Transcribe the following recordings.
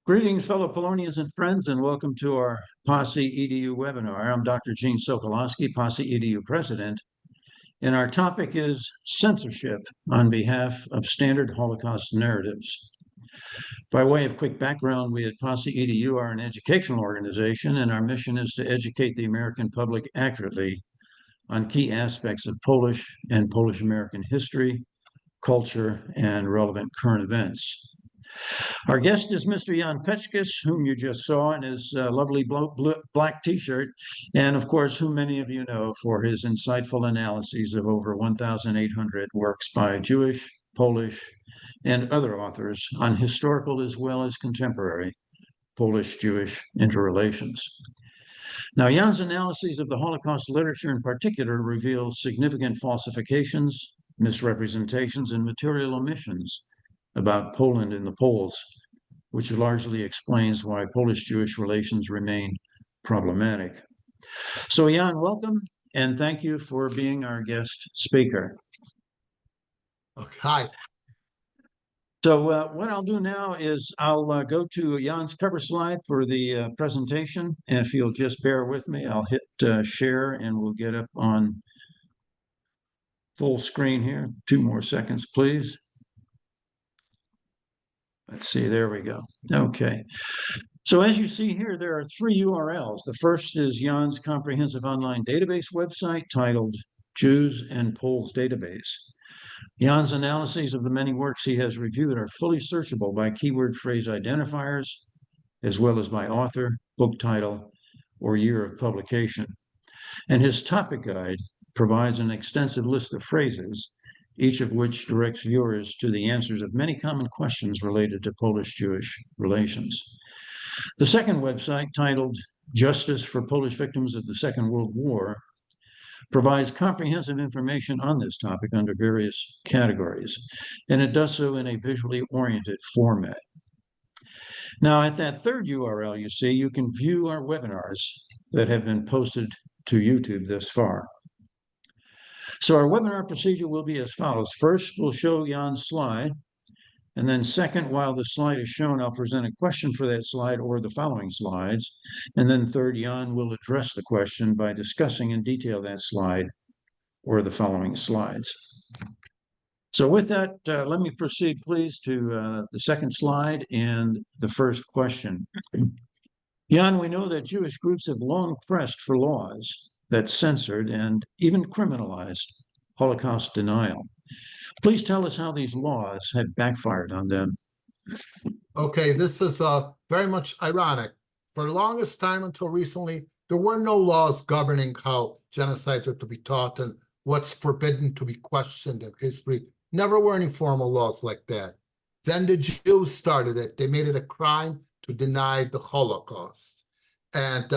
Greetings, fellow Polonians and friends, and welcome to our POSSE EDU webinar. I'm Dr. Gene Sokolowski, POSSE EDU president, and our topic is censorship on behalf of standard Holocaust narratives. By way of quick background, we at POSSE EDU are an educational organization, and our mission is to educate the American public accurately on key aspects of Polish and Polish-American history, culture, and relevant current events. Our guest is Mr. Jan Peczkis, whom you just saw in his lovely black t-shirt, and of course, who many of you know for his insightful analyses of over 1,800 works by Jewish, Polish, and other authors on historical as well as contemporary Polish-Jewish interrelations. Now, Jan's analyses of the Holocaust literature in particular reveal significant falsifications, misrepresentations, and material omissions about Poland and the Poles, which largely explains why Polish-Jewish relations remain problematic. So Jan, welcome, and thank you for being our guest speaker. Okay. Hi. So what I'll do now is I'll go to Jan's cover slide for the presentation, and if you'll just bear with me, I'll hit share and we'll get up on full screen here. 2 more seconds, please. Let's see, there we go. Okay. So as you see here, there are 3 URLs. The first is Jan's comprehensive online database website titled Jews and Poles Database. Jan's analyses of the many works he has reviewed are fully searchable by keyword phrase identifiers, as well as by author, book title, or year of publication. And his topic guide provides an extensive list of phrases, each of which directs viewers to the answers of many common questions related to Polish-Jewish relations. The second website, titled Justice for Polish Victims of the Second World War, provides comprehensive information on this topic under various categories, and it does so in a visually oriented format. Now, at that third URL you see, you can view our webinars that have been posted to YouTube thus far. So our webinar procedure will be as follows. First, we'll show Jan's slide. And then second, while the slide is shown, I'll present a question for that slide or the following slides. And then third, Jan will address the question by discussing in detail that slide or the following slides. So with that, let me proceed, please, to the second slide and the first question. Jan, we know that Jewish groups have long pressed for laws that censored and even criminalized Holocaust denial. Please tell us how these laws have backfired on them. Okay, this is very much ironic. For the longest time until recently, there were no laws governing how genocides are to be taught and what's forbidden to be questioned in history. Never were any formal laws like that. Then the Jews started it. They made it a crime to deny the Holocaust. And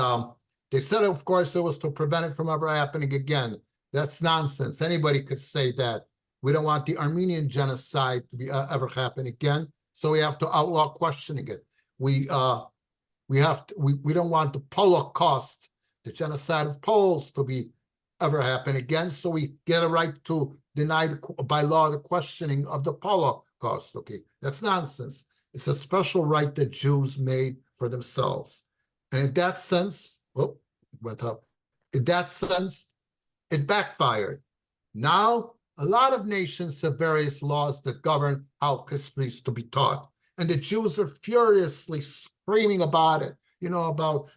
they said, of course, it was to prevent it from ever happening again. That's nonsense. Anybody could say that. We don't want the Armenian genocide to be ever happen again, so we have to outlaw questioning it. We don't want the Holocaust, the genocide of Poles, to be ever happen again, so we get a right to deny by law the questioning of the Holocaust. Okay, that's nonsense. It's a special right that Jews made for themselves, and in that sense, oh, it went up. In that sense, it backfired. Now, a lot of nations have various laws that govern how history is to be taught. And the Jews are furiously screaming about it, about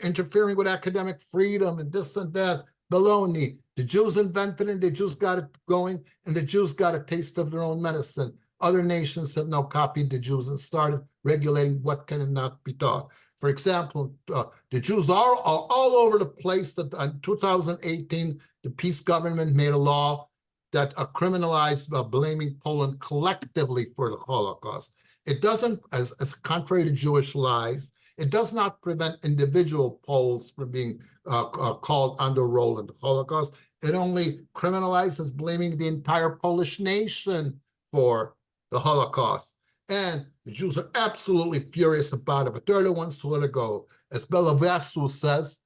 interfering with academic freedom and this and that. Baloney. The Jews invented it, the Jews got it going, and the Jews got a taste of their own medicine. Other nations have now copied the Jews and started regulating what can and not be taught. For example, the Jews are all over the place. That in 2018, the peace government made a law that criminalized blaming Poland collectively for the Holocaust. It doesn't, as contrary to Jewish lies, it does not prevent individual Poles from being called on the role in the Holocaust. It only criminalizes blaming the entire Polish nation for the Holocaust. And the Jews are absolutely furious about it, but they're the ones to let it go. As Belovesu says,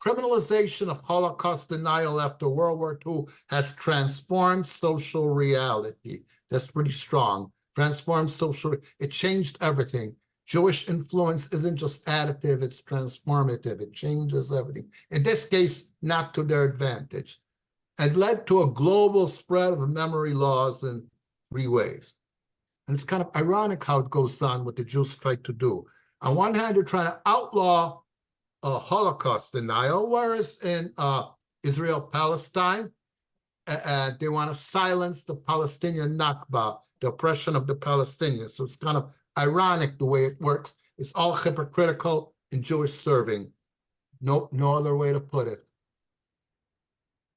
criminalization of Holocaust denial after World War II has transformed social reality. That's pretty strong. Transformed social, it changed everything. Jewish influence isn't just additive, it's transformative. It changes everything. In this case, not to their advantage. And led to a global spread of memory laws in 3 ways. And it's kind of ironic how it goes on, what the Jews tried to do. On one hand, they're trying to outlaw Holocaust denial, whereas in Israel-Palestine, they want to silence the Palestinian Nakba, the oppression of the Palestinians. So it's kind of ironic the way it works. It's all hypocritical and Jewish serving. No other way to put it.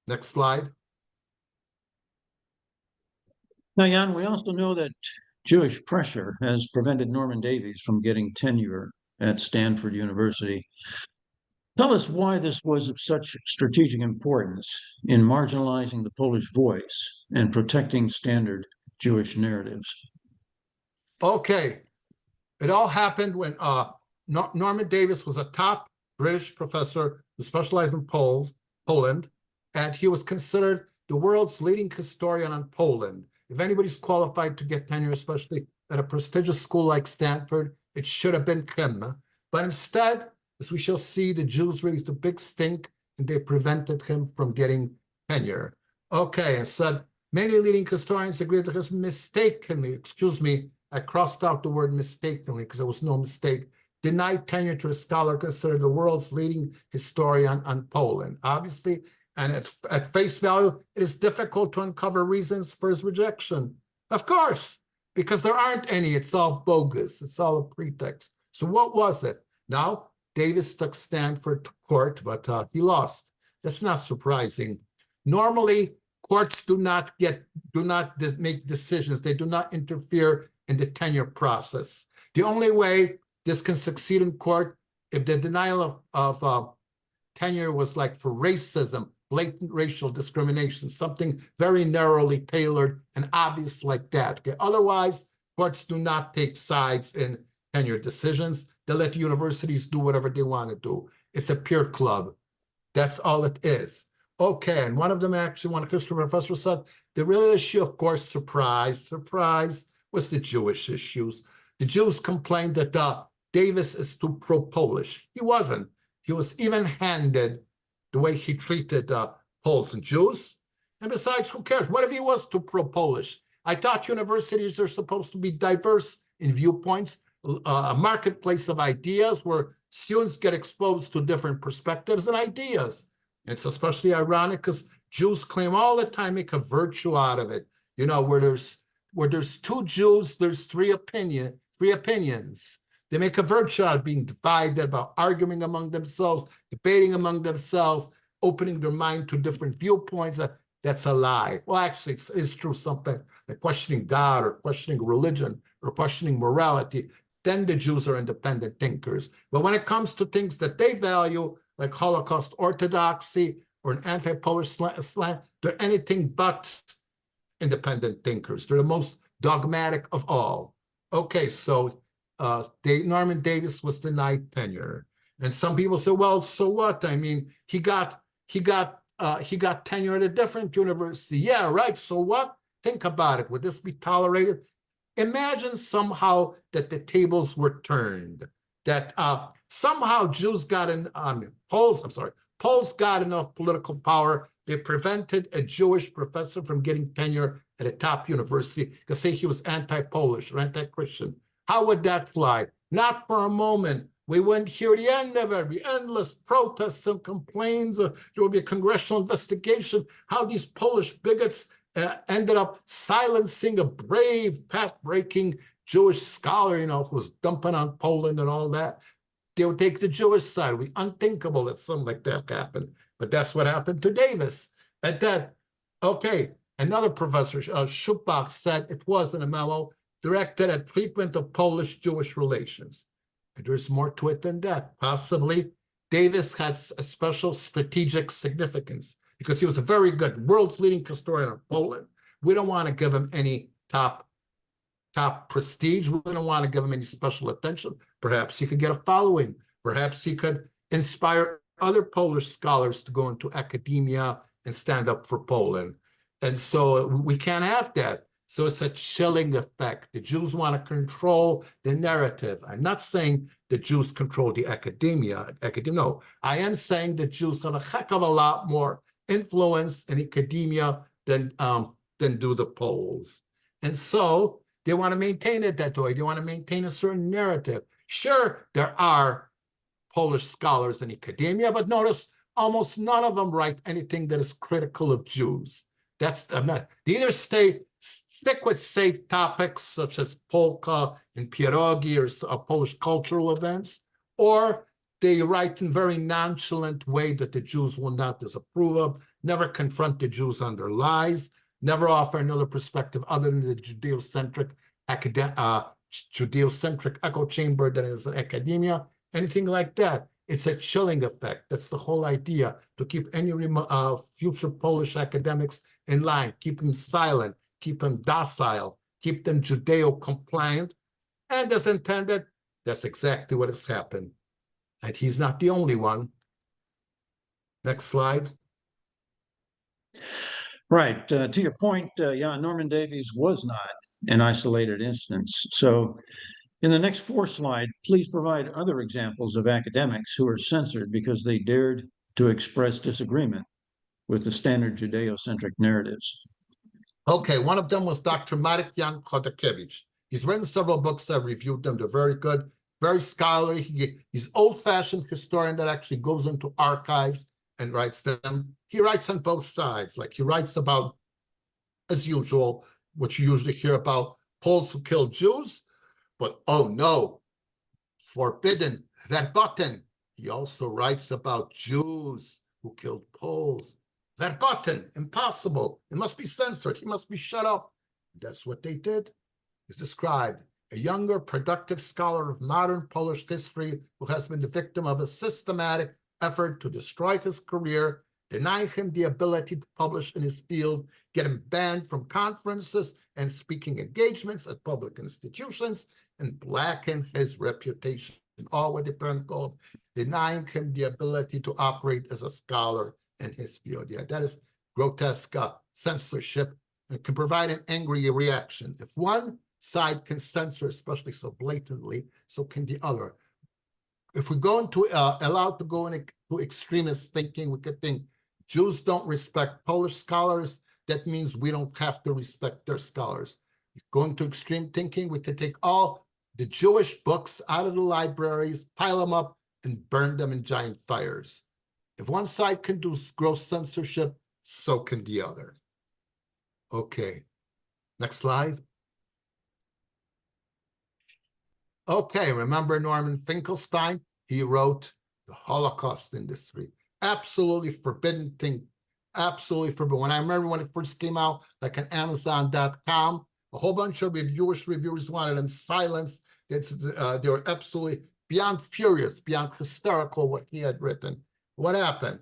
Next slide. Now, Jan, we also know that Jewish pressure has prevented Norman Davies from getting tenure at Stanford University. Tell us why this was of such strategic importance in marginalizing the Polish voice and protecting standard Jewish narratives. Okay, it all happened when Norman Davies was a top British professor who specialized in Poland, and he was considered the world's leading historian on Poland. If anybody's qualified to get tenure, especially at a prestigious school like Stanford, it should have been him. But instead, as we shall see, the Jews raised a big stink and they prevented him from getting tenure. Okay, and said many leading historians agreed that he mistakenly, excuse me, I crossed out the word mistakenly because there was no mistake, denied tenure to a scholar considered the world's leading historian on Poland. Obviously, and at face value, it is difficult to uncover reasons for his rejection. Of course, because there aren't any. It's all bogus. It's all a pretext. So what was it? Now, Davies took Stanford to court, but he lost. That's not surprising. Normally, courts do not make decisions. They do not interfere in the tenure process. The only way this can succeed in court, if the denial of tenure was like for racism, blatant racial discrimination, something very narrowly tailored and obvious like that. Okay? Otherwise, courts do not take sides in tenure decisions. They let universities do whatever they want to do. It's a peer club. That's all it is. Okay, and one of them actually, one history professor said, the real issue, of course, surprise, was the Jewish issues. The Jews complained that Davies is too pro-Polish. He wasn't. He was even-handed the way he treated Poles and Jews. And besides, who cares? What if he was too pro-Polish? I thought universities are supposed to be diverse in viewpoints, a marketplace of ideas where students get exposed to different perspectives and ideas. It's especially ironic because Jews claim all the time, make a virtue out of it. You know, where there's 2 Jews, there's 3 opinions. They make a virtue out of being divided, about arguing among themselves, debating among themselves, opening their mind to different viewpoints. That's a lie. Well, actually, it's true, something like questioning God or questioning religion or questioning morality. Then the Jews are independent thinkers. But when it comes to things that they value, like Holocaust orthodoxy or an anti-Polish slant, they're anything but independent thinkers. They're the most dogmatic of all. Okay, so Norman Davies was denied tenure, and some people say, "Well, so what? I mean, he got tenure at a different university." Yeah, right. So what? Think about it. Would this be tolerated? Imagine somehow that the tables were turned. That somehow Jews got Poles got enough political power. They prevented a Jewish professor from getting tenure at a top university because say he was anti-Polish or anti-Christian. How would that fly? Not for a moment. We wouldn't hear the end of it. Be endless protests and complaints. There would be a congressional investigation. How these Polish bigots ended up silencing a brave, path-breaking Jewish scholar, you know, who was dumping on Poland and all that. They would take the Jewish side. It would be unthinkable that something like that happened. But that's what happened to Davies. At that, okay, another professor, Schupbach, said it was in a memo directed at treatment of Polish-Jewish relations. And there's more to it than that. Possibly, Davies had a special strategic significance because he was a very good world's leading historian of Poland. We don't want to give him any top prestige. We don't want to give him any special attention. Perhaps he could get a following. Perhaps he could inspire other Polish scholars to go into academia and stand up for Poland. And so we can't have that. So it's a chilling effect. The Jews want to control the narrative. I'm not saying the Jews control the academia. No, I am saying the Jews have a heck of a lot more influence in academia than do the Poles. And so they want to maintain it that way. They want to maintain a certain narrative. Sure, there are Polish scholars in academia, but notice almost none of them write anything that is critical of Jews. That's they either stick with safe topics such as polka and pierogi or Polish cultural events, or they write in very nonchalant way that the Jews will not disapprove of, never confront the Jews on their lies, never offer another perspective other than the Judeo-centric echo chamber that is academia, anything like that. It's a chilling effect. That's the whole idea, to keep any future Polish academics in line, keep them silent, keep them docile, keep them Judeo-compliant. And as intended, that's exactly what has happened. And he's not the only one. Next slide. Right. To your point, yeah, Norman Davies was not an isolated instance. So in the next 4 slides, please provide other examples of academics who are censored because they dared to express disagreement with the standard Judeo-centric narratives. Okay, one of them was Dr. Marek Jan Chodakiewicz. He's written several books. I've reviewed them. They're very good, very scholarly. He's old-fashioned historian that actually goes into archives and writes them. He writes on both sides. Like he writes about, as usual, what you usually hear about Poles who killed Jews, but oh no, forbidden, verboten. He also writes about Jews who killed Poles. Verboten, impossible. It must be censored. He must be shut up. That's what they did. He's described a younger, productive scholar of modern Polish history who has been the victim of a systematic effort to destroy his career, deny him the ability to publish in his field, get him banned from conferences and speaking engagements at public institutions, and blacken his reputation. All what the parent called denying him the ability to operate as a scholar in his field. Yeah, that is grotesque censorship and can provide an angry reaction. If one side can censor, especially so blatantly, so can the other. If we go into allowed to go into extremist thinking, we could think Jews don't respect Polish scholars. That means we don't have to respect their scholars. Going to extreme thinking, we could take all the Jewish books out of the libraries, pile them up, and burn them in giant fires. If one side can do gross censorship, so can the other. Okay, next slide. Okay, remember Norman Finkelstein? He wrote The Holocaust Industry. Absolutely forbidden thing, absolutely forbidden. When I remember when it first came out, like on Amazon.com, a whole bunch of Jewish reviewers wanted him silenced. They were absolutely beyond furious, beyond hysterical what he had written. What happened?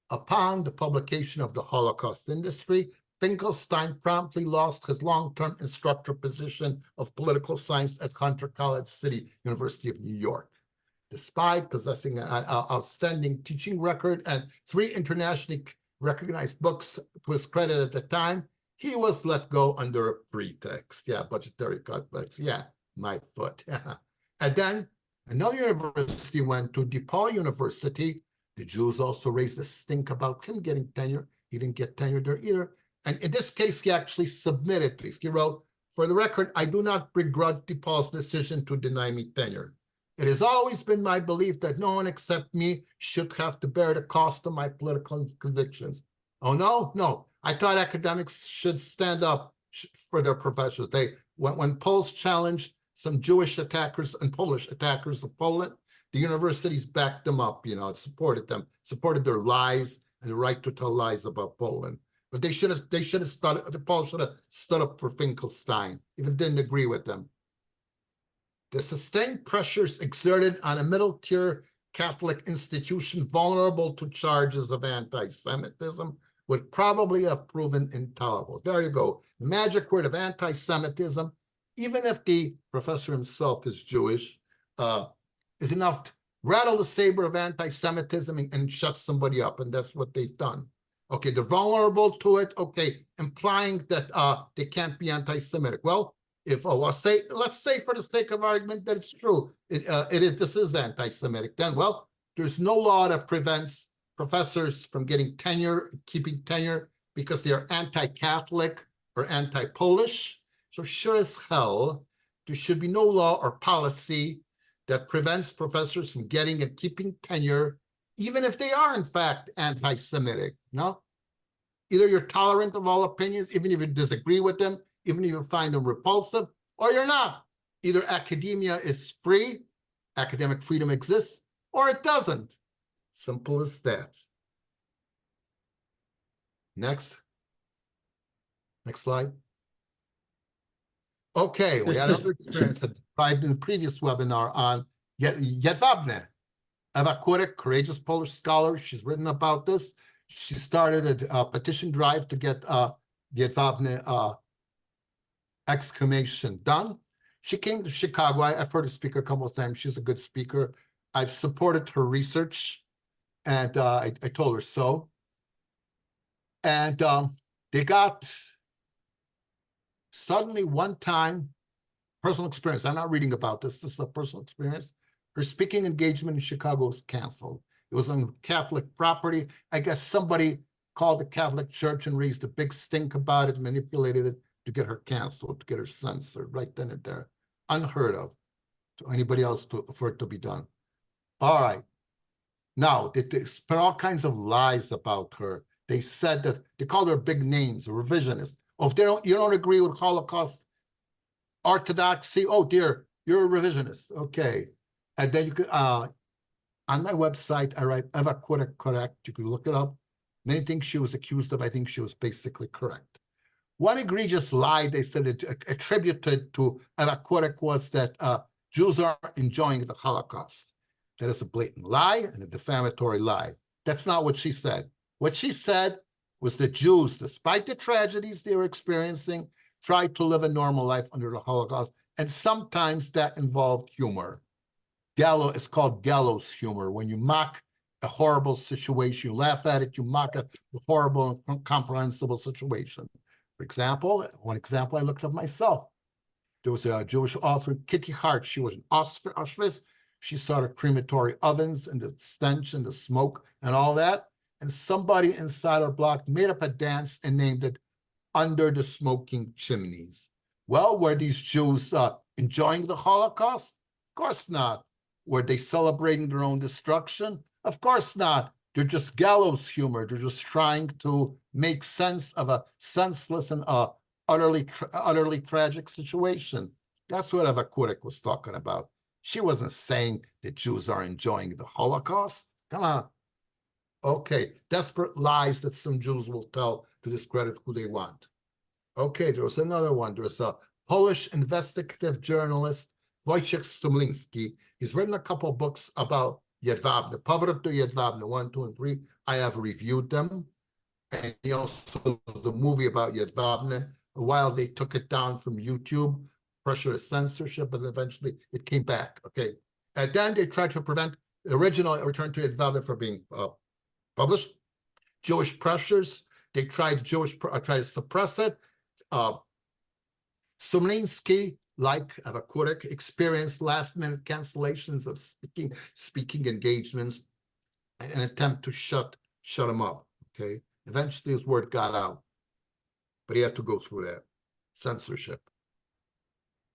Upon the publication of The Holocaust Industry, Finkelstein promptly lost his long-term instructor position of political science at Hunter College City, University of New York. Despite possessing an outstanding teaching record and 3 internationally recognized books to his credit at the time, he was let go under a pretext. Yeah, budgetary cutbacks. Yeah, my foot. And then another university went to DePaul University. The Jews also raised a stink about him getting tenure. He didn't get tenure there either. And in this case, he actually submitted this. He wrote, "For the record, I do not begrudge DePaul's decision to deny me tenure. It has always been my belief that no one except me should have to bear the cost of my political convictions." Oh, no, no. I thought academics should stand up for their professors. When Poles challenged some Jewish attackers and Polish attackers of Poland, the universities backed them up, supported them, supported their lies and the right to tell lies about Poland. But the Poles should have stood up for Finkelstein, even didn't agree with them. The sustained pressures exerted on a middle-tier Catholic institution vulnerable to charges of anti-Semitism would probably have proven intolerable. There you go. The magic word of anti-Semitism, even if the professor himself is Jewish, is enough to rattle the saber of anti-Semitism and shut somebody up, and that's what they've done. Okay, they're vulnerable to it. Okay, implying that they can't be anti-Semitic. Well, if let's say for the sake of argument that it's true, this is anti-Semitic, then well, there's no law that prevents professors from getting tenure, keeping tenure because they are anti-Catholic or anti-Polish. So sure as hell, there should be no law or policy that prevents professors from getting and keeping tenure, even if they are in fact anti-Semitic. No, either you're tolerant of all opinions, even if you disagree with them, even if you find them repulsive, or you're not. Either academia is free, academic freedom exists, or it doesn't. Simple as that. Next slide. Okay, we had another experience that described in the previous webinar on Jedwabne. Ewa Kurek, courageous Polish scholar, she's written about this. She started a petition drive to get Jedwabne exclamation done. She came to Chicago. I've heard her speak a couple of times. She's a good speaker. I've supported her research, and I told her so. And they got suddenly one time, personal experience. I'm not reading about this. This is a personal experience. Her speaking engagement in Chicago was canceled. It was on Catholic property. I guess somebody called the Catholic Church and raised a big stink about it, manipulated it to get her canceled, to get her censored right then and there. Unheard of to anybody else for it to be done. All right. Now, they spread all kinds of lies about her. They said that they called her big names, a revisionist. Oh, if you don't agree with Holocaust orthodoxy, oh dear, you're a revisionist. Okay. And then you could, on my website, I write Ewa Kurek correct. You can look it up. Many things she was accused of, I think she was basically correct. One egregious lie they said attributed to Ewa Kurek was that Jews are enjoying the Holocaust. That is a blatant lie and a defamatory lie. That's not what she said. What she said was that Jews, despite the tragedies they were experiencing, tried to live a normal life under the Holocaust, and sometimes that involved humor. It's called gallows humor. When you mock a horrible situation, you laugh at it, you mock a horrible, incomprehensible situation. For example, one example I looked up myself. There was a Jewish author, Kitty Hart. She was in Auschwitz. She saw the crematory ovens and the stench and the smoke and all that. And somebody inside her block made up a dance and named it Under the Smoking Chimneys. Well, were these Jews enjoying the Holocaust? Of course not. Were they celebrating their own destruction? Of course not. They're just gallows humor. They're just trying to make sense of a senseless and utterly tragic situation. That's what Ewa Kurek was talking about. She wasn't saying that Jews are enjoying the Holocaust. Come on. Okay, desperate lies that some Jews will tell to discredit who they want. Okay, there was another one. There was a Polish investigative journalist, Wojciech Sumlinski. He's written a couple of books about Jedwabne, Powrót do Jedwabne 1, 2, and 3. I have reviewed them. And he also does the movie about Jedwabne. A while they took it down from YouTube, pressure of censorship, but eventually it came back. Okay. And then they tried to prevent the original return to Jedwabne from being published. Jewish pressures, they tried to suppress it. Sumlinski, like Ewa Kurek, experienced last-minute cancellations of speaking engagements in an attempt to shut him up. Okay, eventually his word got out, but he had to go through that censorship.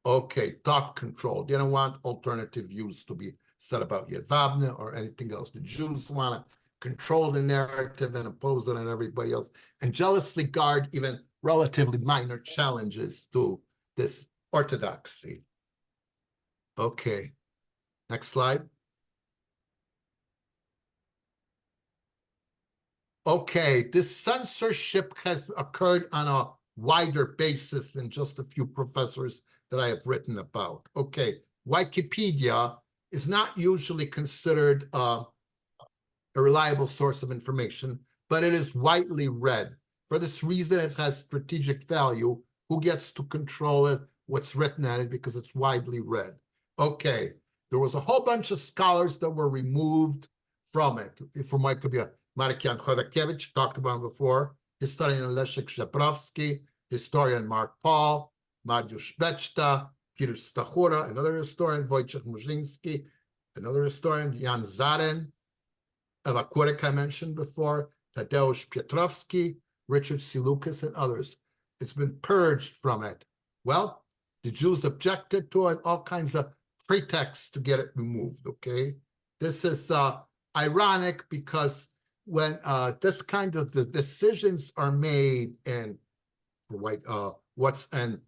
Okay, thought control. They don't want alternative views to be said about Jedwabne or anything else. The Jews want to control the narrative and impose it on everybody else, and jealously guard even relatively minor challenges to this orthodoxy. Okay, next slide. Okay, this censorship has occurred on a wider basis than just a few professors that I have written about. Okay, Wikipedia is not usually considered a reliable source of information, but it is widely read. For this reason, it has strategic value. Who gets to control it? What's written at it? Because it's widely read. Okay, there was a whole bunch of scholars that were removed from it, from Wikipedia. Marek Jan Chodakiewicz, talked about him before, historian Leszek Zebrowski, historian Mark Paul, Mariusz Bechta, Peter Stachura, another historian, Wojciech Muszynski, another historian, Jan Zaryn, Ewa Kurek I mentioned before, Tadeusz Piotrowski, Richard C. Lucas, and others. It's been purged from it. Well, the Jews objected to it, all kinds of pretexts to get it removed, okay? This is ironic because when this kind of the decisions are made in what's in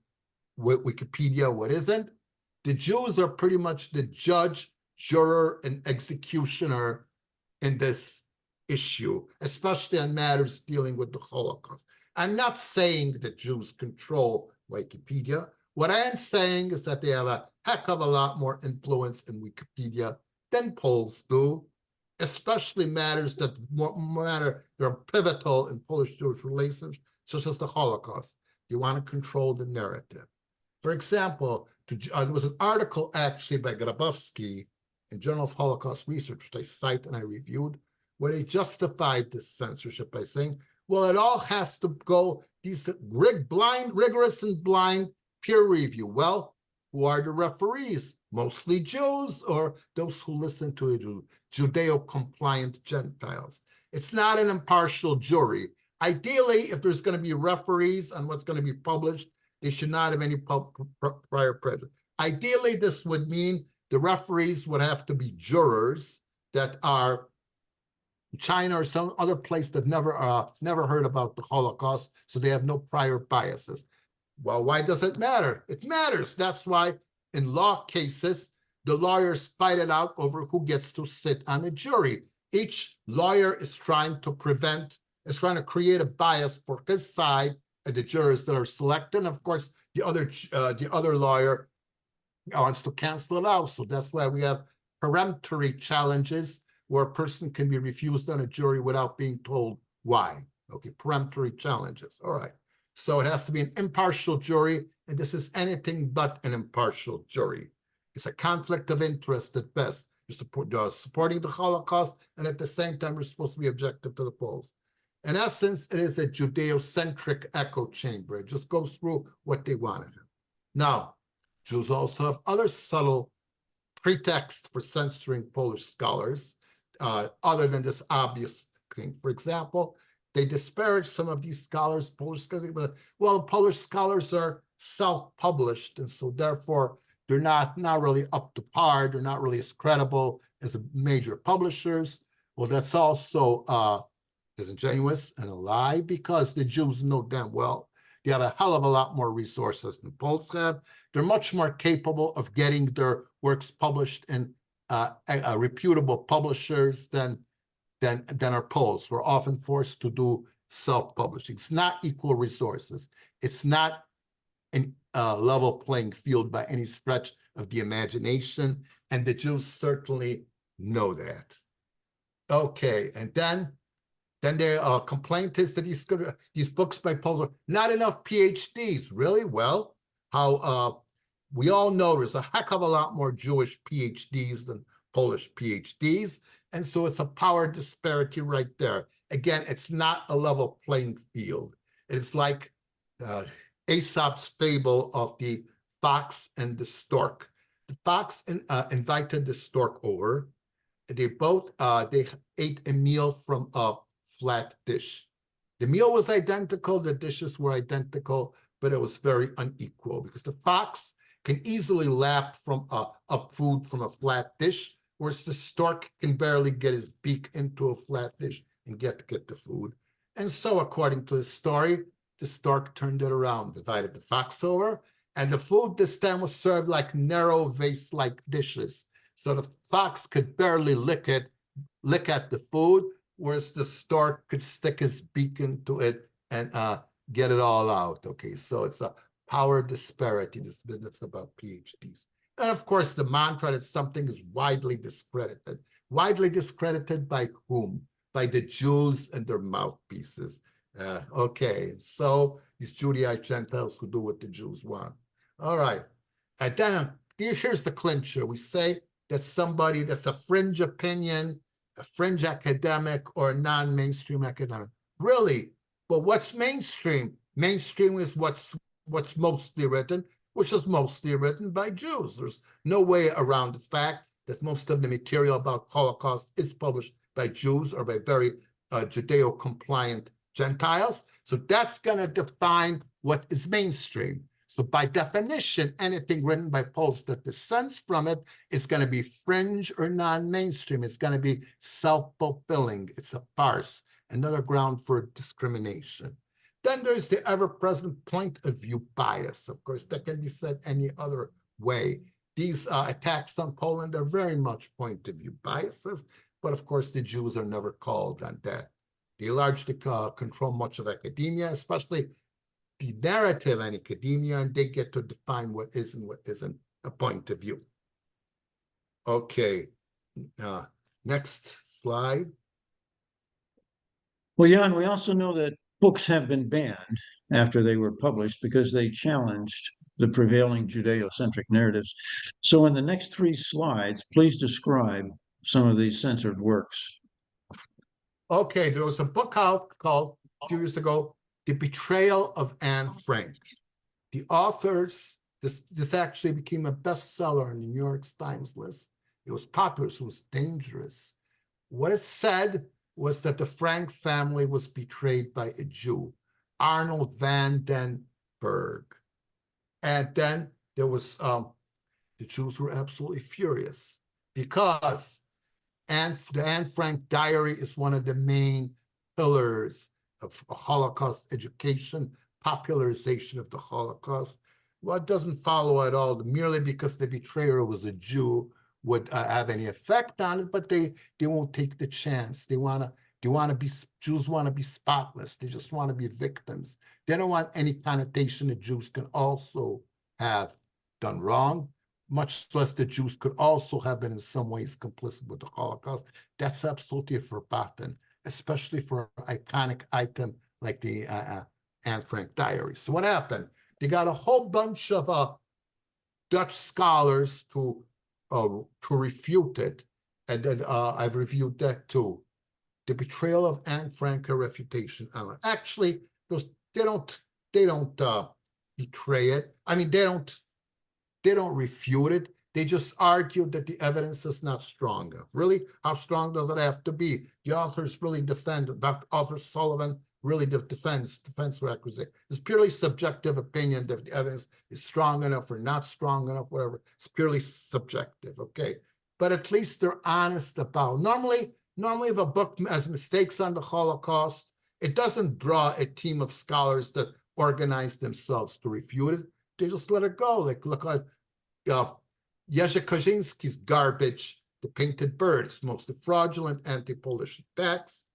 Wikipedia, what isn't, the Jews are pretty much the judge, juror, and executioner in this issue, especially on matters dealing with the Holocaust. I'm not saying that Jews control Wikipedia. What I am saying is that they have a heck of a lot more influence in Wikipedia than Poles do, especially matters that are pivotal in Polish-Jewish relations, such as the Holocaust. They want to control the narrative. For example, there was an article actually by Grabowski in Journal of Holocaust Research, which I cite and I reviewed, where they justified this censorship by saying, well, it all has to go, these rigorous and blind peer review. Well, who are the referees? Mostly Jews or those who listen to it, Judeo-compliant Gentiles. It's not an impartial jury. Ideally, if there's going to be referees on what's going to be published, they should not have any prior prejudice. Ideally, this would mean the referees would have to be jurors that are China or some other place that never heard about the Holocaust, so they have no prior biases. Well, why does it matter? It matters. That's why in law cases, the lawyers fight it out over who gets to sit on a jury. Each lawyer is trying to create a bias for his side and the jurors that are selected. And of course, the other lawyer wants to cancel it out. So that's why we have peremptory challenges where a person can be refused on a jury without being told why. Okay, peremptory challenges. All right. So it has to be an impartial jury, and this is anything but an impartial jury. It's a conflict of interest at best. You're supporting the Holocaust, and at the same time, you're supposed to be objective to the Poles. In essence, it is a Judeo-centric echo chamber. It just goes through what they wanted. Now, Jews also have other subtle pretexts for censoring Polish scholars, other than this obvious thing. For example, they disparage some of these scholars, Polish scholars, but, well, Polish scholars are self-published, and so therefore they're not really up to par, they're not really as credible as the major publishers. Well, that's also disingenuous and a lie, because the Jews know damn well they have a hell of a lot more resources than Poles have. They're much more capable of getting their works published in reputable publishers than our Poles. We're often forced to do self-publishing. It's not equal resources. It's not a level playing field by any stretch of the imagination, and the Jews certainly know that. Okay, and then their complaint is that these books by Poles are not enough PhDs. Really? Well, how we all know there's a heck of a lot more Jewish PhDs than Polish PhDs. And so it's a power disparity right there. Again, it's not a level playing field. It's like Aesop's fable of the fox and the stork. The fox invited the stork over. They ate a meal from a flat dish. The meal was identical, the dishes were identical, but it was very unequal because the fox can easily lap from up food from a flat dish, whereas the stork can barely get his beak into a flat dish and get the food. And so, according to the story, the stork turned it around, divided the fox over, and the food this time was served like narrow vase-like dishes. So the fox could barely lick at the food, whereas the stork could stick his beak into it and get it all out. Okay, so it's a power disparity, this business about PhDs. And of course, the mantra that something is widely discredited. Widely discredited by whom? By the Jews and their mouthpieces. Okay, so these Judaic Gentiles who do what the Jews want. All right, and then here's the clincher. We say that somebody that's a fringe opinion a fringe academic or a non-mainstream academic. Really, but what's mainstream? Mainstream is what's mostly written, which is mostly written by Jews. There's no way around the fact that most of the material about Holocaust is published by Jews or by very Judeo-compliant Gentiles. So that's going to define what is mainstream. So by definition, anything written by Poles that descends from it is going to be fringe or non-mainstream. It's going to be self-fulfilling. It's a farce, another ground for discrimination. Then there's the ever-present point of view bias. Of course, that can be said any other way. These attacks on Poland are very much point of view biases, but of course the Jews are never called on that. They largely control much of academia, especially the narrative in academia, and they get to define what is and what isn't a point of view. Okay, next slide. Well, Jan, we also know that books have been banned after they were published because they challenged the prevailing Judeo-centric narratives. So in the next 3 slides, please describe some of these censored works. Okay, there was a book out called a few years ago, The Betrayal of Anne Frank. The authors, this actually became a bestseller on the New York Times list. It was popular, so it was dangerous. What it said was that the Frank family was betrayed by a Jew, Arnold van den Berg. And then there was, the Jews were absolutely furious because the Anne Frank diary is one of the main pillars of Holocaust education, popularization of the Holocaust. Well, it doesn't follow at all, merely because the betrayer was a Jew would have any effect on it, but they won't take the chance. Jews want to be spotless. They just want to be victims. They don't want any connotation that Jews can also have done wrong, much less that Jews could also have been in some ways complicit with the Holocaust. That's absolutely forgotten, especially for an iconic item like the Anne Frank diary. So what happened? They got a whole bunch of Dutch scholars to refute it, and then I've reviewed that too. The Betrayal of Anne Frank, a refutation. Actually, they don't betray it. I mean, they don't refute it. They just argue that the evidence is not strong enough. Really, how strong does it have to be? The authors really defend. Dr. Arthur Sullivan really defends their accusation. It's purely subjective opinion that the evidence is strong enough or not strong enough, whatever. It's purely subjective, okay? But at least they're honest about. Normally, if a book has mistakes on the Holocaust, it doesn't draw a team of scholars that organize themselves to refute it. They just let it go. Like, look at Jerzy Kosinski's garbage, The Painted Bird. It's mostly fraudulent anti-Polish attacks.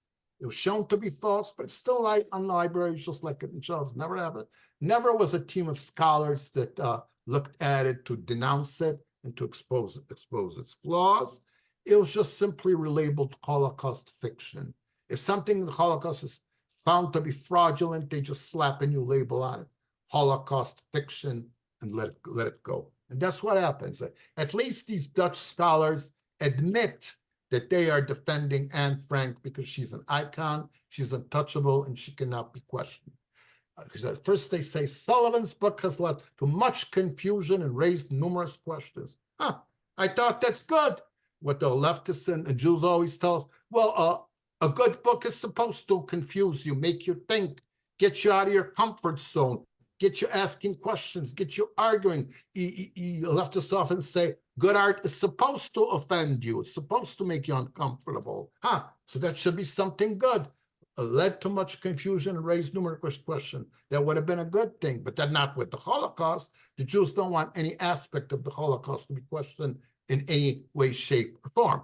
It was shown to be false, but it's still like on libraries, just like it in shelves. Never happened. Never was a team of scholars that looked at it to denounce it and to expose its flaws. It was just simply relabeled Holocaust fiction. If something in the Holocaust is found to be fraudulent, they just slap a new label on it, Holocaust fiction, and let it go. And that's what happens. At least these Dutch scholars admit that they are defending Anne Frank because she's an icon, she's untouchable, and she cannot be questioned. Because at first they say Sullivan's book has led to much confusion and raised numerous questions. I thought that's good. What the leftists and Jews always tell us, well, a good book is supposed to confuse you, make you think, get you out of your comfort zone, get you asking questions, get you arguing. Leftists often say, good art is supposed to offend you. It's supposed to make you uncomfortable. So that should be something good. Led to much confusion and raised numerous questions. That would have been a good thing, but that's not with the Holocaust. The Jews don't want any aspect of the Holocaust to be questioned in any way, shape, or form.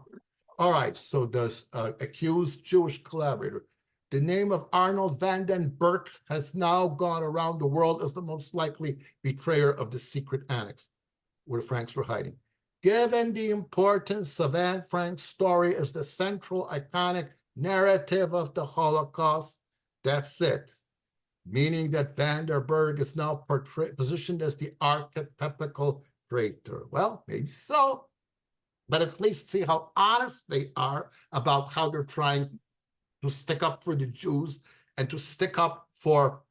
All right, so does accused Jewish collaborator. The name of Arnold van den Berg has now gone around the world as the most likely betrayer of the secret annex, where the Franks were hiding. Given the importance of Anne Frank's story as the central iconic narrative of the Holocaust, that's it. Meaning that van der Berg is now positioned as the archetypical traitor. Well, maybe so. but at least see how honest they are about how they're trying to stick up for the Jews and to stick up for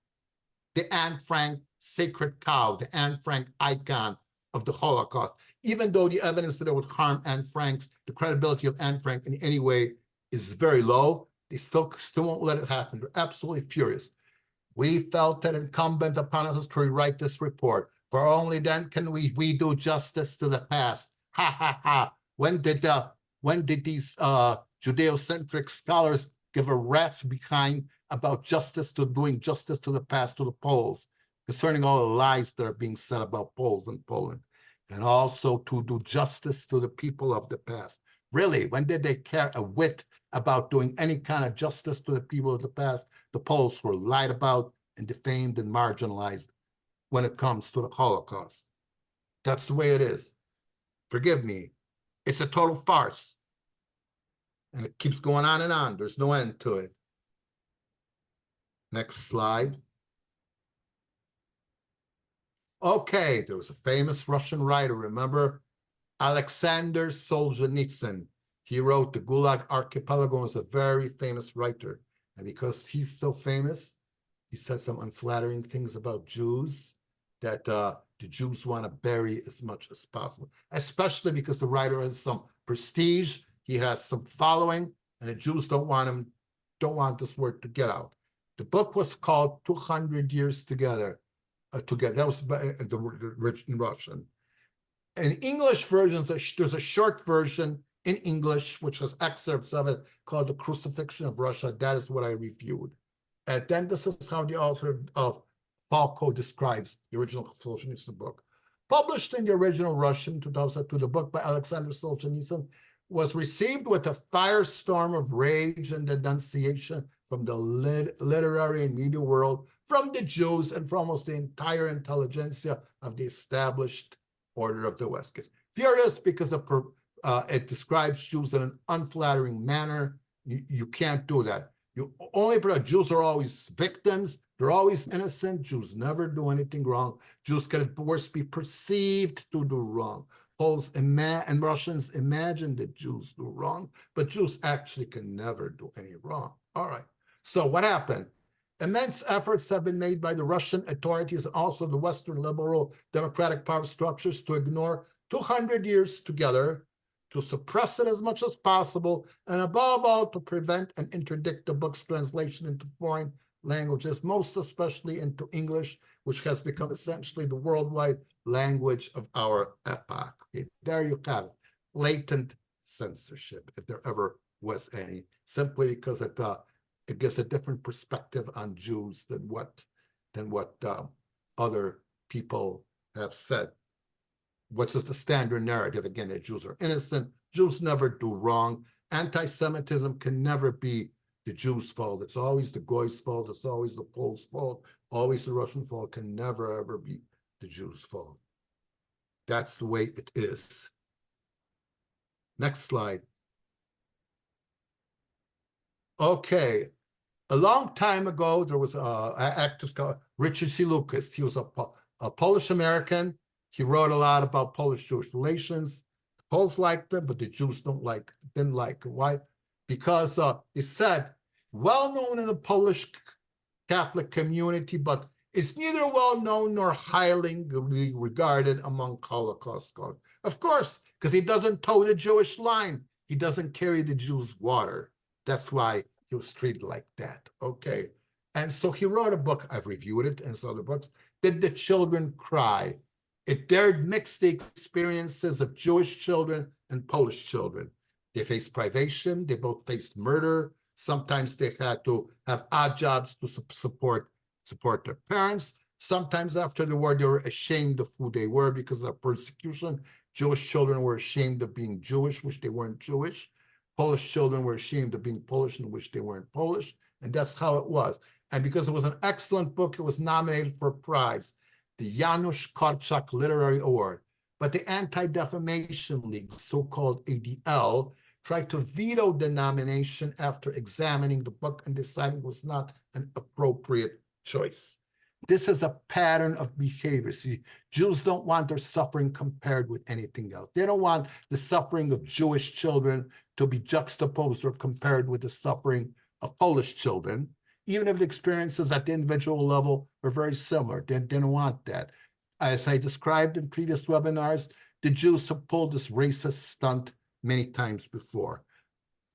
the Anne Frank sacred cow, the Anne Frank icon of the Holocaust. Even though the evidence that it would harm Anne Frank's, the credibility of Anne Frank in any way is very low, they still won't let it happen. They're absolutely furious. We felt it incumbent upon us to rewrite this report, for only then can we do justice to the past. Ha ha ha. When did these Judeo-centric scholars give a rat's behind about doing justice to the past, to the Poles, concerning all the lies that are being said about Poles in Poland, and also to do justice to the people of the past? Really, when did they care a whit about doing any kind of justice to the people of the past? The Poles were lied about and defamed and marginalized when it comes to the Holocaust. That's the way it is. Forgive me. It's a total farce. And it keeps going on and on. There's no end to it. Next slide. Okay, there was a famous Russian writer, remember? Alexander Solzhenitsyn. He wrote The Gulag Archipelago and was a very famous writer. And because he's so famous, he said some unflattering things about Jews that the Jews want to bury as much as possible, especially because the writer has some prestige, he has some following, and the Jews don't want this word to get out. The book was called 200 Years Together. That was in Russian. In English versions, there's a short version in English, which has excerpts of it, called The Crucifixion of Russia. That is what I reviewed. And then this is how the author of POLSKU describes the original Solzhenitsyn book. Published in the original Russian, 2002, the book by Alexander Solzhenitsyn was received with a firestorm of rage and denunciation from the literary and media world, from the Jews, and from almost the entire intelligentsia of the established order of the West. It's furious because it describes Jews in an unflattering manner. You can't do that. Jews are always victims. They're always innocent. Jews never do anything wrong. Jews can at worst be perceived to do wrong. Poles and Russians imagine that Jews do wrong, but Jews actually can never do any wrong. All right. So what happened? Immense efforts have been made by the Russian authorities and also the Western liberal democratic power structures to ignore 200 years together, to suppress it as much as possible, and above all, to prevent and interdict the book's translation into foreign languages, most especially into English, which has become essentially the worldwide language of our epoch. Okay, there you have it. Latent censorship, if there ever was any, simply because it gives a different perspective on Jews than what other people have said. What's the standard narrative? Again, that Jews are innocent. Jews never do wrong. Anti-Semitism can never be the Jews' fault. It's always the Goy's fault. It's always the Poles' fault. Always the Russian fault. Can never, ever be the Jews' fault. That's the way it is. Next slide. Okay. A long time ago, there was an activist called Richard C. Lucas. He was a Polish-American. He wrote a lot about Polish-Jewish relations. The Poles liked him, but the Jews didn't like him. Why? Because he said, well known in the Polish Catholic community, but it's neither well known nor highly regarded among Holocaust scholars. Of course, because he doesn't toe the Jewish line. He doesn't carry the Jews' water. That's why he was treated like that. Okay. And so he wrote a book. I've reviewed it and some other books. Did the Children Cry? It dared mix the experiences of Jewish children and Polish children. They faced privation. They both faced murder. Sometimes they had to have odd jobs to support their parents. Sometimes after the war, they were ashamed of who they were because of the persecution. Jewish children were ashamed of being Jewish, which they weren't Jewish. Polish children were ashamed of being Polish, in which they weren't Polish. And that's how it was. And because it was an excellent book, it was nominated for a prize, the Janusz Korczak Literary Award. But the Anti-Defamation League, so-called ADL, tried to veto the nomination after examining the book and deciding it was not an appropriate choice. This is a pattern of behavior. See, Jews don't want their suffering compared with anything else. They don't want the suffering of Jewish children to be juxtaposed or compared with the suffering of Polish children, even if the experiences at the individual level are very similar. They don't want that. As I described in previous webinars, the Jews have pulled this racist stunt many times before.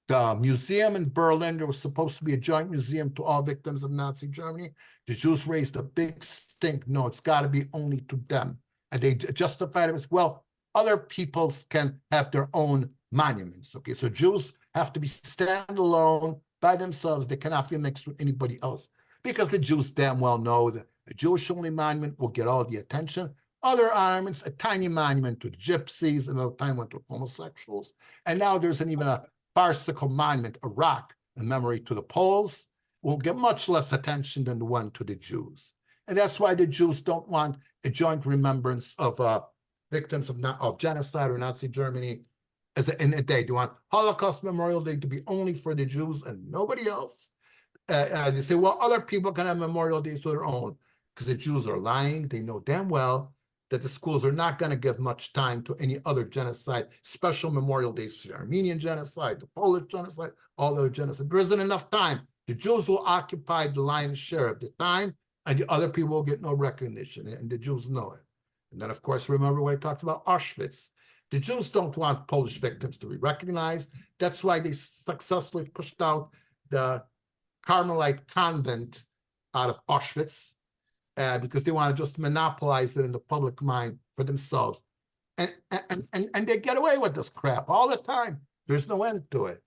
The museum in Berlin, there was supposed to be a joint museum to all victims of Nazi Germany. The Jews raised a big stink. No, it's got to be only to them. And they justified it as, well, other peoples can have their own monuments. Okay, so Jews have to be standalone by themselves. They cannot be mixed with anybody else, because the Jews damn well know that the Jewish-only monument will get all the attention. Other monuments, a tiny monument to the gypsies, another tiny one to homosexuals. And now there's even a farcical monument, a rock in memory to the Poles, will get much less attention than the one to the Jews. And that's why the Jews don't want a joint remembrance of victims of genocide or Nazi Germany in a day. They want Holocaust Memorial Day to be only for the Jews and nobody else. They say, well, other people can have Memorial Days of their own, because the Jews are lying. They know damn well that the schools are not going to give much time to any other genocide, special memorial days for the Armenian genocide, the Polish genocide, all the genocide. There isn't enough time. The Jews will occupy the lion's share of the time, and the other people will get no recognition, and the Jews know it. And then, of course, remember when I talked about Auschwitz. The Jews don't want Polish victims to be recognized. That's why they successfully pushed out the Carmelite convent out of Auschwitz, because they want to just monopolize it in the public mind for themselves. And they get away with this crap all the time. There's no end to it.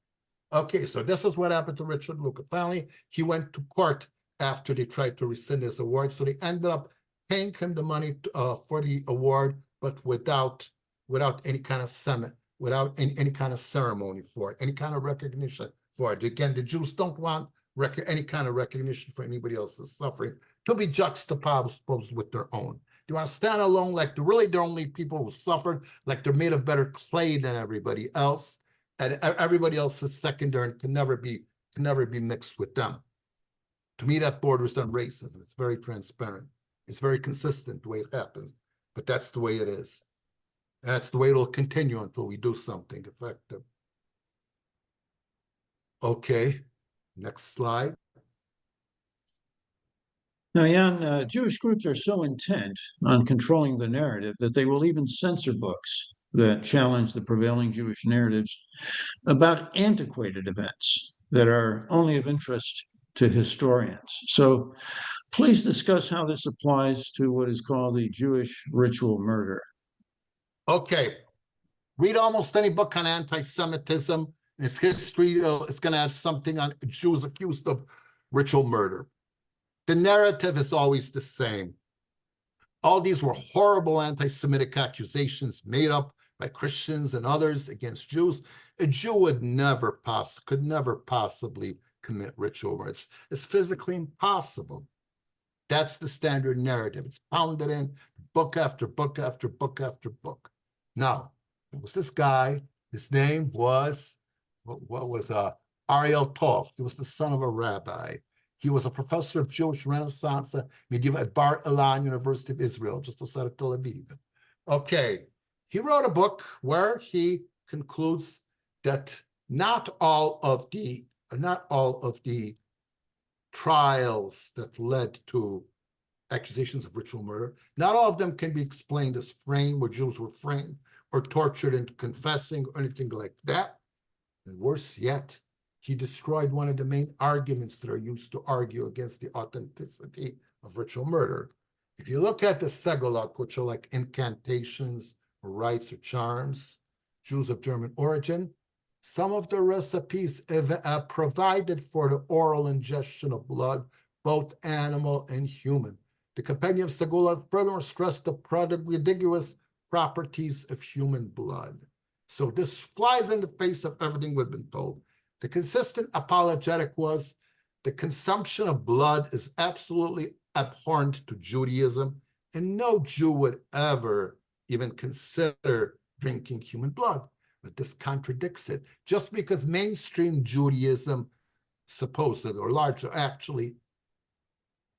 Okay, so this is what happened to Richard Luca. Finally, he went to court after they tried to rescind his award. So they ended up paying him the money for the award, but without any kind of any kind of ceremony for it, any kind of recognition for it. Again, the Jews don't want any kind of recognition for anybody else's suffering to be juxtaposed with their own. They want to stand alone, like they're only people who suffered, like they're made of better clay than everybody else, and everybody else is secondary and can never be mixed with them. To me, that borders on racism. It's very transparent. It's very consistent the way it happens, but that's the way it is. That's the way it'll continue until we do something effective. Okay, next slide. Now, Jan, Jewish groups are so intent on controlling the narrative that they will even censor books that challenge the prevailing Jewish narratives about antiquated events that are only of interest to historians. So please discuss how this applies to what is called the Jewish ritual murder. Okay, read almost any book on anti-Semitism, its history, it's going to have something on Jews accused of ritual murder. The narrative is always the same. All these were horrible anti-Semitic accusations made up by Christians and others against Jews. A Jew could never possibly commit ritual murder. It's physically impossible. That's the standard narrative. It's pounded in book after book after book after book. Now, it was this guy. His name was, Ariel Toaff. He was the son of a rabbi. He was a professor of Jewish Renaissance medieval at Bar Ilan University of Israel, just outside of Tel Aviv. Okay, he wrote a book where he concludes that not all of the trials that led to accusations of ritual murder, not all of them can be explained as framed, where Jews were framed or tortured into confessing or anything like that. And worse yet, he destroyed one of the main arguments that are used to argue against the authenticity of ritual murder. If you look at the Segolot, which are like incantations or rites or charms, Jews of German origin, some of the recipes provided for the oral ingestion of blood, both animal and human. The Compendium of Segolot furthermore stressed the prodigious properties of human blood. So this flies in the face of everything we've been told. The consistent apologetic was the consumption of blood is absolutely abhorrent to Judaism, and no Jew would ever even consider drinking human blood. But this contradicts it. Just because mainstream Judaism supposedly, or largely actually,